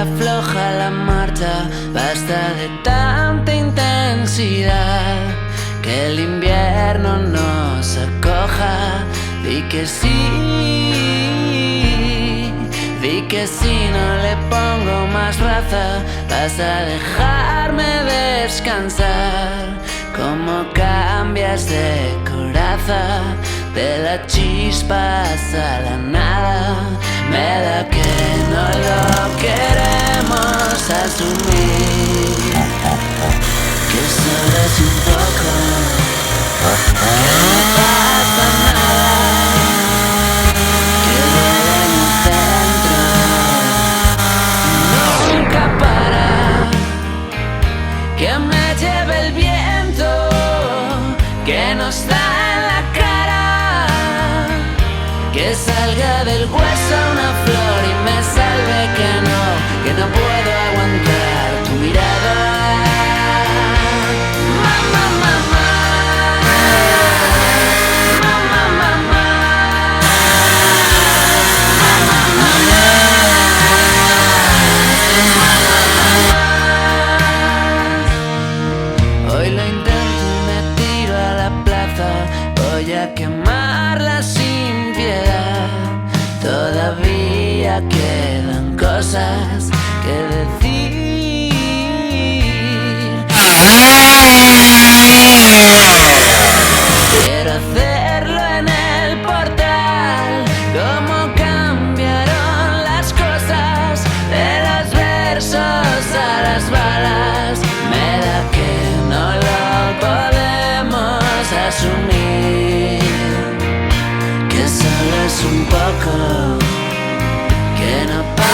afloja la marcha, basta de tanta intensidad, que el invierno nos acoja. Di que sí, di que si no le pongo más raza, vas a dejarme descansar. Cómo cambias de coraza, de la chispa a la nada. Me da que no lo queremos asumir, que solo es un poco, que no pasa nada, que duele en el centro, nunca para, que me lleve el viento, que nos da en la cara, que salga del hueso una flor y me salve, que no puedo aguantar tu mirada. Mamá, mamá, mamá, mamá, hoy lo intento y me tiro a la plaza, voy a quemarla sin piedad. Todavía quedan cosas que decir. Quiero hacerlo en el portal, cómo cambiaron las cosas, de los versos a las balas. Me da que no lo podemos asumir, que solo es un poco, que no pasa.